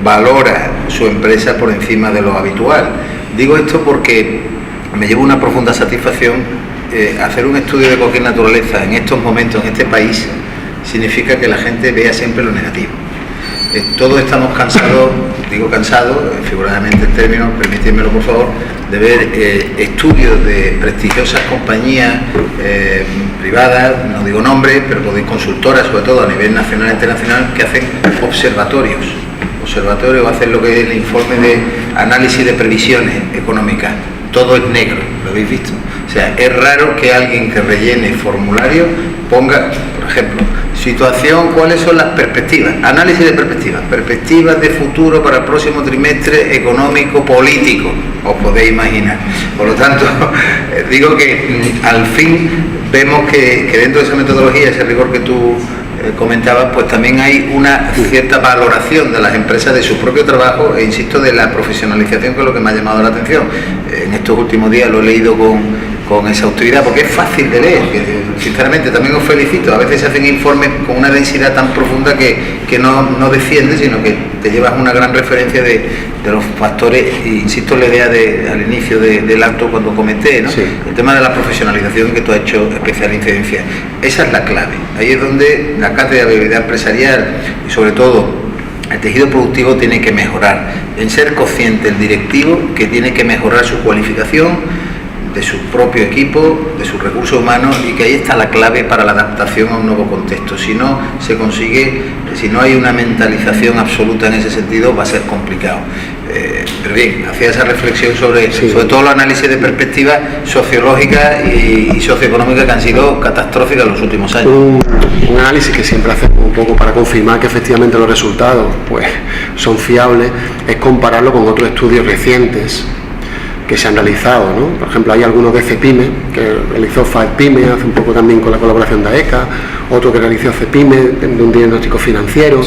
valora su empresa por encima de lo habitual. Digo esto porque me lleva una profunda satisfacción. Hacer un estudio de cualquier naturaleza en estos momentos, en este país, significa que la gente vea siempre lo negativo. Todos estamos cansados, digo cansados, figuradamente en términos, permítidmelo por favor, de ver estudios de prestigiosas compañías privadas, no digo nombres, pero consultoras, sobre todo a nivel nacional e internacional, que hacen observatorios, hacen lo que es el informe de análisis de previsiones económicas. Todo es negro, ¿lo habéis visto? O sea, es raro que alguien que rellene formulario ponga, por ejemplo, situación, cuáles son las perspectivas, análisis de perspectivas de futuro para el próximo trimestre económico, político, os podéis imaginar. Por lo tanto, digo que al fin vemos que dentro de esa metodología, ese rigor que tú comentabas, pues también hay una cierta valoración de las empresas de su propio trabajo e insisto de la profesionalización, que es lo que me ha llamado la atención. En estos últimos días lo he leído con exhaustividad porque es fácil de leer, que sinceramente también os felicito. A veces se hacen informes con una densidad tan profunda que no defiende, sino que te llevas una gran referencia de los factores, e insisto en la idea al inicio del acto cuando comenté, ¿no? Sí. El tema de la profesionalización, que tú has hecho especial incidencia. Esa es la clave. Ahí es donde la Cátedra de Viabilidad Empresarial y sobre todo el tejido productivo tiene que mejorar, en ser consciente el directivo que tiene que mejorar su cualificación, de su propio equipo, de sus recursos humanos, y que ahí está la clave para la adaptación a un nuevo contexto. Si no se consigue, si no hay una mentalización absoluta en ese sentido, va a ser complicado. Pero bien, hacía esa reflexión sobre todo los análisis de perspectivas sociológicas y socioeconómicas que han sido catastróficas en los últimos años. Un análisis que siempre hacemos un poco para confirmar que efectivamente los resultados pues son fiables, es compararlo con otros estudios recientes que se han realizado, ¿no? Por ejemplo, hay algunos de CEPIME, que realizó FAEPIME hace un poco también con la colaboración de AECA, otro que realizó CEPIME de un diagnóstico financiero,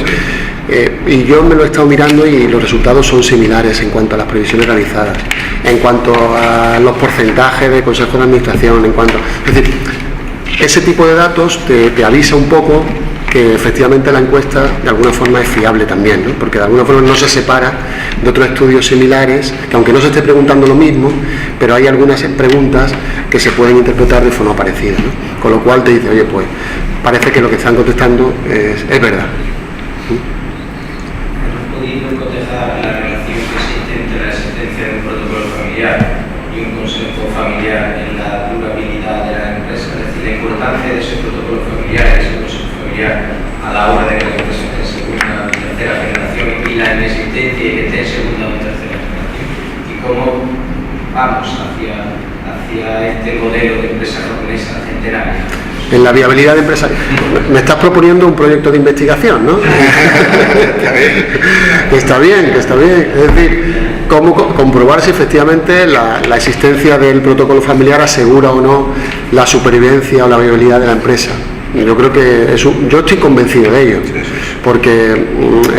y yo me lo he estado mirando y los resultados son similares en cuanto a las previsiones realizadas, en cuanto a los porcentajes de consejos de administración, es decir, ese tipo de datos te avisa un poco que efectivamente la encuesta de alguna forma es fiable también, ¿no? Porque de alguna forma no se separa de otros estudios similares, que aunque no se esté preguntando lo mismo, pero hay algunas preguntas que se pueden interpretar de forma parecida, ¿no? Con lo cual te dice, oye, pues parece que lo que están contestando es verdad. ¿Hemos podido cotejar la relación que existe entre la existencia de un protocolo familiar y un consejo familiar en la durabilidad de la empresa? Es decir, la importancia de ese protocolo familiar, de ese consejo familiar a la hora de que la empresa esté en segunda o tercera generación y la inexistencia y que esté en segunda o tercera generación. Y cómo vamos hacia este modelo de empresa japonesa centenaria. En la viabilidad empresarial. Me estás proponiendo un proyecto de investigación, ¿no? Está bien. Es decir, comprobar si efectivamente la existencia del protocolo familiar asegura o no la supervivencia o la viabilidad de la empresa. Yo creo que yo estoy convencido de ello, porque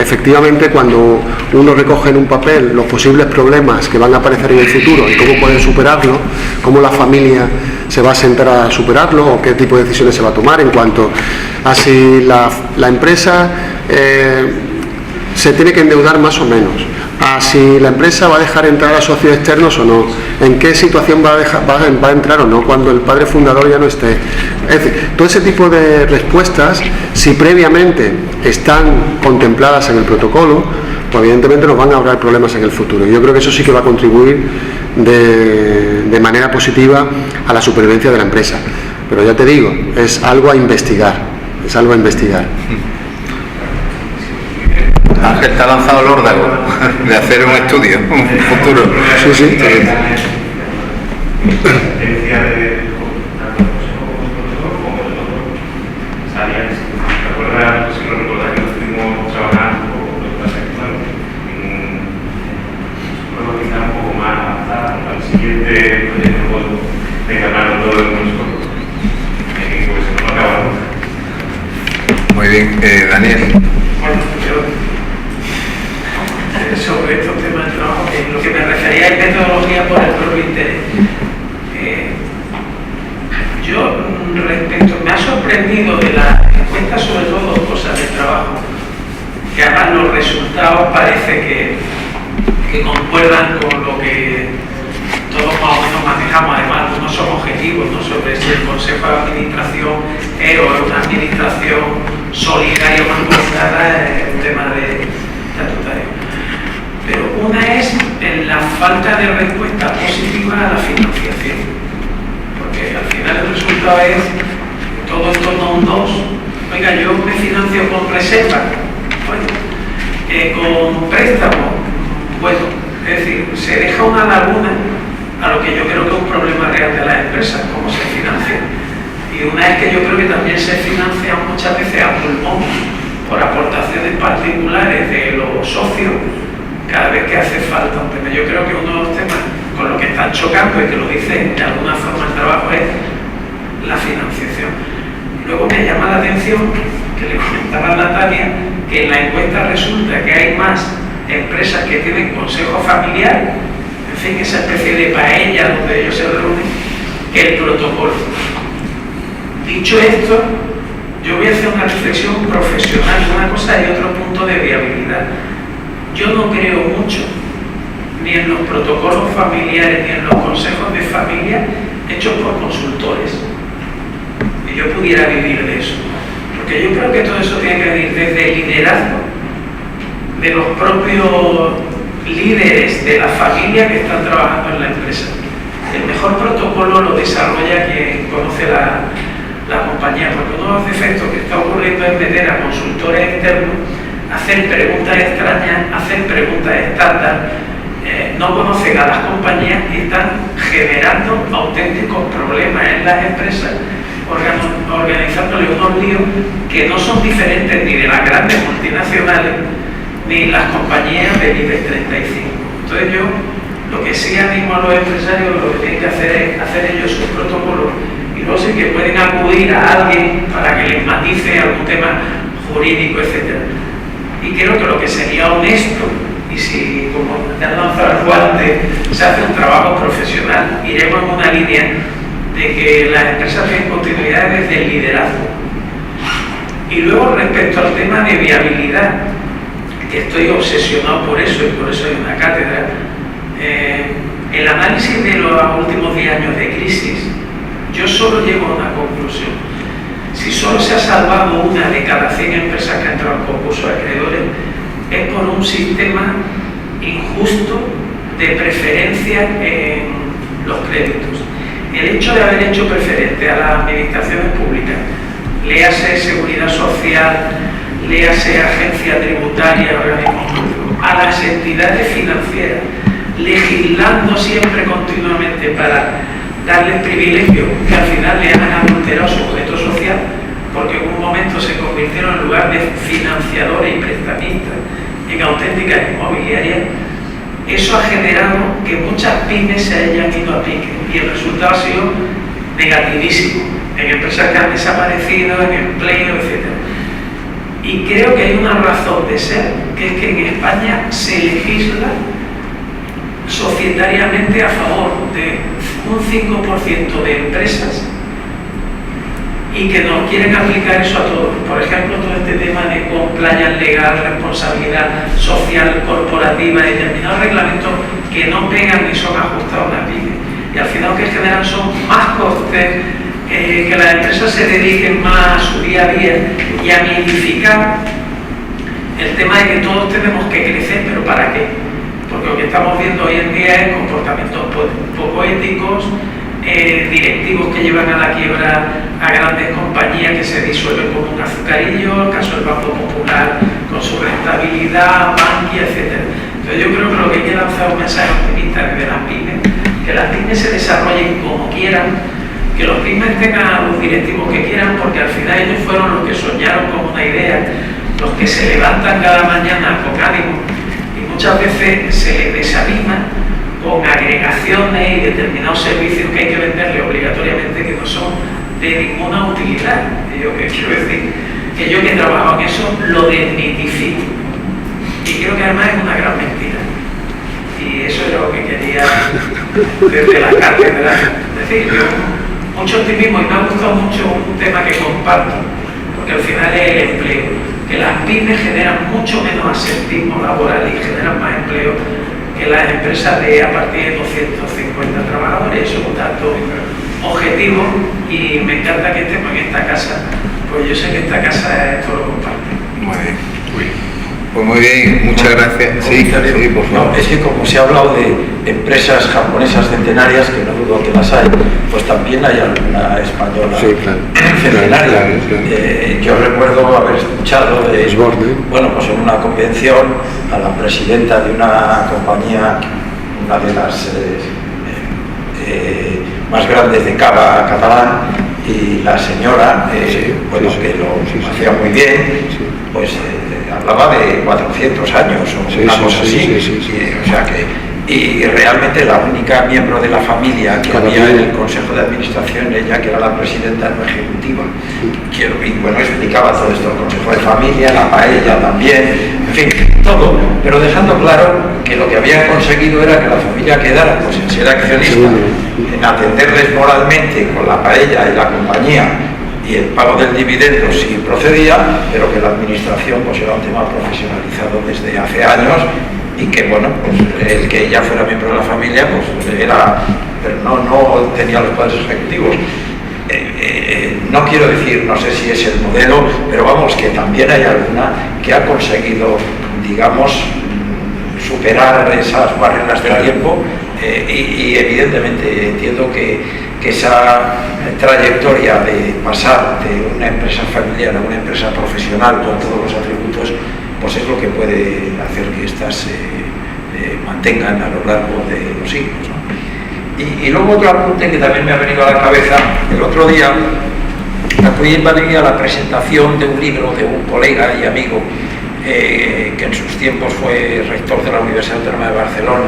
efectivamente cuando uno recoge en un papel los posibles problemas que van a aparecer en el futuro y cómo pueden superarlo, cómo la familia se va a sentar a superarlo o qué tipo de decisiones se va a tomar en cuanto a si la empresa se tiene que endeudar más o menos, a si la empresa va a dejar entrar a socios externos o no, en qué situación va a entrar o no cuando el padre fundador ya no esté. Es decir, todo ese tipo de respuestas, si previamente están contempladas en el protocolo, pues evidentemente nos van a ahorrar problemas en el futuro. Yo creo que eso sí que va a contribuir de manera positiva a la supervivencia de la empresa. Pero ya te digo, es algo a investigar, es algo a investigar. Ángel, te ha lanzado el órdago de hacer un estudio, un futuro. Sí. Muy bien, Daniel. Bueno, sobre estos temas de trabajo, lo que me refería es metodología por el propio interés. Yo me ha sorprendido de la encuesta, sobre todo cosas de trabajo, que además los resultados parece que concuerdan con lo que todos más o menos manejamos. Además, no son objetivos, ¿no?, sobre si el Consejo de Administración es una administración solidaria o mancomunada, es un tema estatutario. Pero una es la falta de respuesta positiva a la financiación, porque al final el resultado es todo en torno a un 2. Oiga, yo me financio con reserva, con préstamo, bueno, es decir, se deja una laguna a lo que yo creo que es un problema real de las empresas, cómo se financia. Y una es que yo creo que también se financia muchas veces a pulmón por aportaciones particulares de los socios cada vez que hace falta un tema. Yo creo que uno de los temas con los que están chocando y que lo dice de alguna forma el trabajo es la financiación. Luego me llama la atención que le comentaba a Natalia que en la encuesta resulta que hay más empresas que tienen consejo familiar, en fin, esa especie de paella donde ellos se reúnen, que el protocolo. Dicho esto, yo voy a hacer una reflexión profesional de una cosa y otro punto de viabilidad. Yo no creo mucho ni en los protocolos familiares ni en los consejos de familia hechos por consultores. Y yo pudiera vivir de eso. Porque yo creo que todo eso tiene que venir desde el liderazgo de los propios líderes de la familia que están trabajando en la empresa. El mejor protocolo lo desarrolla quien conoce la compañía, porque uno de los efectos que está ocurriendo es meter a consultores externos, hacer preguntas extrañas, hacer preguntas estándar, no conocen a las compañías y están generando auténticos problemas en las empresas, organizándole unos líos que no son diferentes ni de las grandes multinacionales ni las compañías del IBEX 35. Entonces yo lo que sí animo a los empresarios, lo que tienen que hacer es hacer ellos sus protocolos y luego sí que pueden acudir a alguien para que les matice algún tema jurídico, etc. Y creo que lo que sería honesto, y si como te han lanzado el guante se hace un trabajo profesional, iremos en una línea de que las empresas tienen continuidad desde el liderazgo. Y luego respecto al tema de viabilidad, que estoy obsesionado por eso y por eso hay una cátedra, el análisis de los últimos 10 años de crisis, yo solo llego a una conclusión. Si solo se ha salvado una de cada 100 empresas que han entrado en concurso de acreedores, es por un sistema injusto de preferencia en los créditos. El hecho de haber hecho preferente a las administraciones públicas, léase seguridad social, léase agencia tributaria, organismos públicos, a las entidades financieras, legislando siempre continuamente para darles privilegios que al final le han adulterado su objeto social, porque en un momento se convirtieron en lugar de financiadores y prestamistas en auténticas inmobiliarias. eso ha generado que muchas pymes se hayan ido a pique y el resultado ha sido negativísimo, en empresas que han desaparecido, en empleo, etc. Y creo que hay una razón de ser, que es que en España se legisla societariamente a favor de un 5% de empresas y que no quieren aplicar eso a todos. Por ejemplo, todo este tema de compliance legal, responsabilidad social, corporativa, determinados reglamentos que no pegan ni son ajustados a la pyme. Y al final lo que generan son más costes, que las empresas se dediquen más a su día a día y a mitificar el tema de que todos tenemos que crecer, pero ¿para qué? Porque lo que estamos viendo hoy en día es comportamientos poco éticos, directivos que llevan a la quiebra a grandes compañías que se disuelven como un azucarillo, el caso del Banco Popular con su rentabilidad, Bankia, etc. Entonces yo creo que lo que hay que lanzar un mensaje optimista desde las pymes, que las pymes se desarrollen como quieran, que los pymes tengan a los directivos que quieran, porque al final ellos fueron los que soñaron con una idea, los que se levantan cada mañana con ánimo y muchas veces se les desanima con agregaciones y determinados servicios que hay que venderle obligatoriamente que no son de ninguna utilidad. Yo que quiero decir que yo que he trabajado en eso lo desmitifico y creo que además es una gran mentira, y eso es lo que quería desde la cátedra. Es decir, yo mucho optimismo, y me ha gustado mucho un tema que comparto, porque al final es el empleo, que las pymes generan mucho menos absentismo laboral y generan más empleo que las empresas de a partir de 250 trabajadores. Eso es un dato objetivo y me encanta que estemos en esta casa, pues yo sé que esta casa esto lo comparte. Muy bien, muy bien. Pues muy bien, muchas gracias. Sí, por favor. No, es que como se ha hablado de empresas japonesas centenarias, que no dudo que las hay, pues también hay alguna española centenaria. Yo recuerdo haber escuchado bueno, pues en una convención a la presidenta de una compañía, una de las más grandes de cava catalán, y la señora, bueno, que lo hacía muy bien, pues hablaba de 400 años o una cosa así, o sea que, y realmente la única miembro de la familia que había en el Consejo de Administración, ella que era la presidenta no ejecutiva, y bueno, explicaba todo esto, el Consejo de Familia, la paella también, en fin, todo, pero dejando claro que lo que habían conseguido era que la familia quedara pues en ser accionista, en atenderles moralmente con la paella y la compañía y el pago del dividendo si procedía, pero que la administración pues era un tema profesionalizado desde hace años, y que bueno, pues el que ella fuera miembro de la familia pues era, pero no tenía los poderes ejecutivos. No quiero decir, no sé si es el modelo, pero vamos, que también hay alguna que ha conseguido, digamos, superar esas barreras del tiempo, y evidentemente entiendo que esa trayectoria de pasar de una empresa familiar a una empresa profesional con todos los atributos, pues es lo que puede hacer que éstas se mantengan a lo largo de los siglos, ¿no? Y luego otro apunte que también me ha venido a la cabeza: el otro día acudí en Madrid a la presentación de un libro de un colega y amigo que en sus tiempos fue rector de la Universidad Autónoma de Barcelona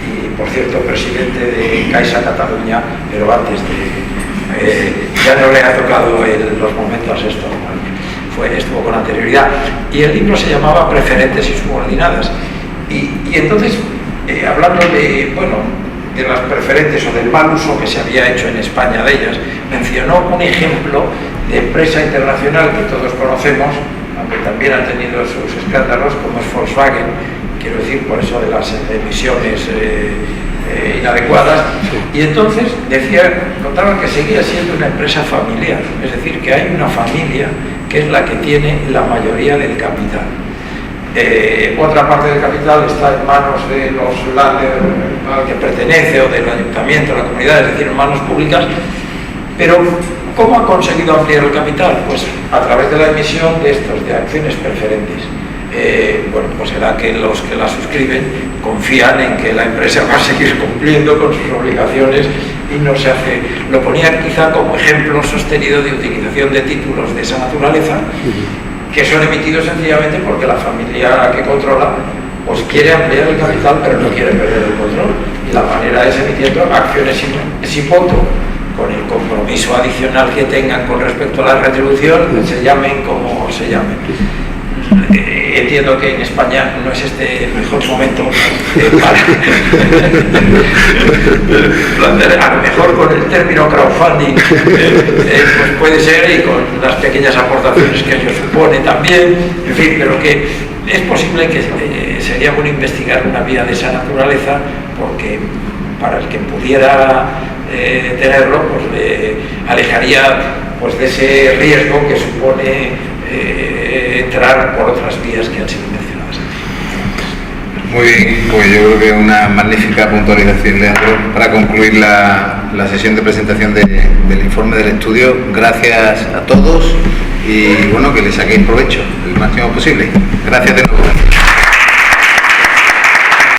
y, por cierto, presidente de Caixa Cataluña, pero antes de... ya no le ha tocado los momentos estos, estuvo con anterioridad, y el libro se llamaba Preferentes y subordinadas, y entonces, hablando de, bueno, de las preferentes o del mal uso que se había hecho en España de ellas, mencionó un ejemplo de empresa internacional que todos conocemos, aunque también ha tenido sus escándalos, como es Volkswagen, quiero decir, por eso de las emisiones inadecuadas, y entonces contaban que seguía siendo una empresa familiar, es decir, que hay una familia que es la que tiene la mayoría del capital. Otra parte del capital está en manos de los landers al que pertenece o del ayuntamiento, de la comunidad, es decir, en manos públicas. Pero ¿cómo ha conseguido ampliar el capital? Pues a través de la emisión de acciones preferentes. Bueno, pues será que los que la suscriben confían en que la empresa va a seguir cumpliendo con sus obligaciones y no se hace. Lo ponía quizá como ejemplo sostenido de utilización de títulos de esa naturaleza, que son emitidos sencillamente porque la familia que controla pues quiere ampliar el capital pero no quiere perder el control, y la manera es emitiendo acciones sin voto, con el compromiso adicional que tengan con respecto a la retribución, se llamen como se llamen. Entiendo que en España no es este el mejor momento para plantear, a lo mejor con el término crowdfunding pues puede ser, y con las pequeñas aportaciones que ello supone también, en fin, pero que es posible que sería bueno investigar una vía de esa naturaleza, porque para el que pudiera tenerlo, pues le alejaría pues de ese riesgo que supone entrar por otras vías que han sido mencionadas. Muy bien, pues yo creo que es una magnífica puntualización, Leandro, para concluir la sesión de presentación del informe del estudio. Gracias a todos y bueno, que le saquéis provecho el máximo posible. Gracias de nuevo.